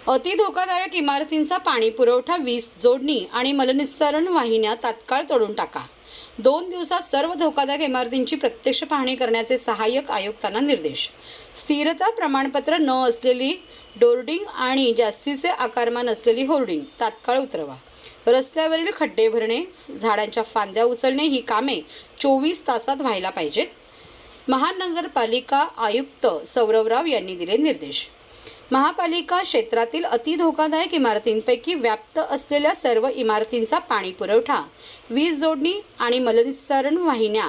अति धोकादायक इमारतींचा पाणी पुरवठा, वीज जोडणी आणि मलनिस्सारण वाहिन्या तात्काळ तोडून टाका. 2 दिवसात सर्व धोकादायक इमारतींची प्रत्यक्ष पाहणी करण्याचे सहाय्यक आयुक्तांना निर्देश. स्थिरता प्रमाणपत्र न असलेली डोर्डिंग आणि जास्तीचे आकारमान असलेली होर्डिंग तात्काळ उतरवा. रस्त्यावरील खड्डे भरणे, झाडांच्या फांद्या उचलणे ही कामे 24 तासात व्हायला पाहिजेत. महानगरपालिका आयुक्त सौरव राव यांनी दिले निर्देश. महापालिका क्षेत्रातील अति धोकादायक इमारतींपैकी व्याप्त असलेल्या सर्व इमारतींचा पाणी पुरवठा, वीज जोडणी आणि मलनिस्सारण वाहिन्या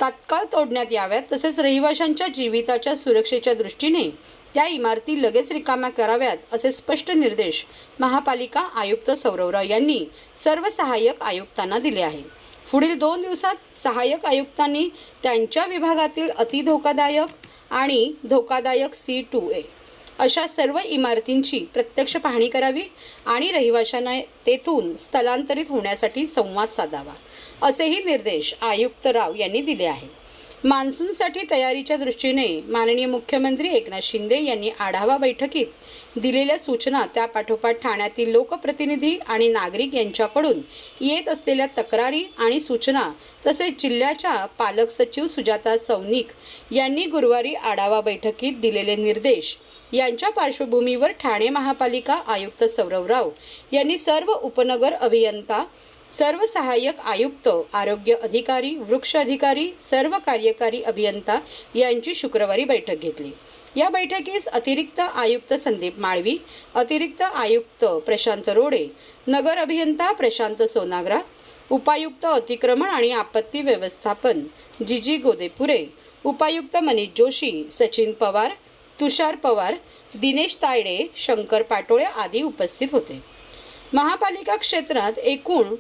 तात्काळ तोडण्यात याव्यात. तसेच रहिवाशांच्या जीविताच्या सुरक्षेच्या दृष्टीने त्या इमारती लगेच रिकाम्या कराव्यात, असे स्पष्ट निर्देश महापालिका आयुक्त सौरव राव यांनी सर्व सहाय्यक आयुक्तांना दिले आहेत. पुढील 2 दिवसात सहाय्यक आयुक्तांनी त्यांच्या विभागातील अति धोकादायक आणि धोकादायक C2A अशा सर्व इमारतींची प्रत्यक्ष पाहणी करावी आणि रहिवाशांना तेथून स्थलांतरित होण्यासाठी संवाद साधावा, असेही निर्देश आयुक्त राव यांनी दिले आहेत. मान्सूनसाठी तयारीच्या दृष्टीने माननीय मुख्यमंत्री एकनाथ शिंदे यांनी आढावा बैठकीत दिलेल्या सूचना, त्यापाठोपाठ ठाण्यातील लोकप्रतिनिधी आणि नागरिक यांच्याकडून येत असलेल्या तक्रारी आणि सूचना, तसेच जिल्ह्याच्या पालक सचिव सुजाता सौनिक यांनी गुरुवारी आढावा बैठकीत दिलेले निर्देश यांच्या पार्श्वभूमीवर ठाणे महापालिका आयुक्त सौरव राव यांनी सर्व उपनगर अभियंता, सर्व सहाय्यक आयुक्त, आरोग्य अधिकारी, वृक्ष अधिकारी, सर्व कार्यकारी अभियंता यांची शुक्रवारी बैठक घेतली. या बैठकीस अतिरिक्त आयुक्त संदीप माळवी, अतिरिक्त आयुक्त प्रशांत रोडे, नगर अभियंता प्रशांत सोनाग्रा, उपायुक्त अतिक्रमण आणि आपत्ती व्यवस्थापन जीजी गोदेपुरे, उपायुक्त मनीष जोशी, सचिन पवार, तुषार पवार, दिनेश तायडे, शंकर पाटोळे आदी उपस्थित होते. महापालिका क्षेत्रात एकूण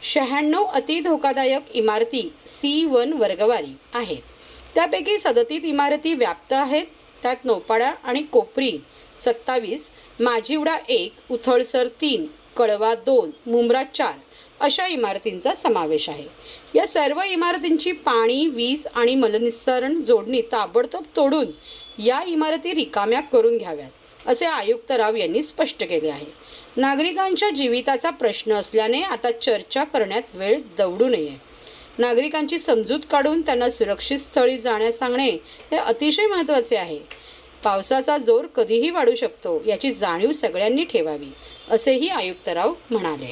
96 अति धोकादायक इमारती C1 वर्गवारी आहेत. त्यापैकी 37 इमारती व्याप्त आहेत. त्यात नौपाडा आणि कोपरी 27, माझिवडा 1, उथळसर 3, कळवा 2, मुंब्रा 4 अशा इमारतींचा समावेश आहे. या सर्व इमारतींची पाणी, वीज आणि मलनिस्सारण जोडणी ताबडतोब तोडून या इमारती रिकाम्या करून घ्याव्यात, असे आयुक्त राव यांनी स्पष्ट केले आहे. नागरिकांच्या जीविताचा प्रश्न असल्याने आता चर्चा करण्यात वेळ दवडू नये. नागरिकांची समजूत काढून त्यांना सुरक्षित स्थळी जाण्यास सांगणे हे अतिशय महत्त्वाचे आहे. पावसाचा जोर कधीही वाढू शकतो, याची जाणीव सगळ्यांनी ठेवावी, असेही आयुक्त राव म्हणाले.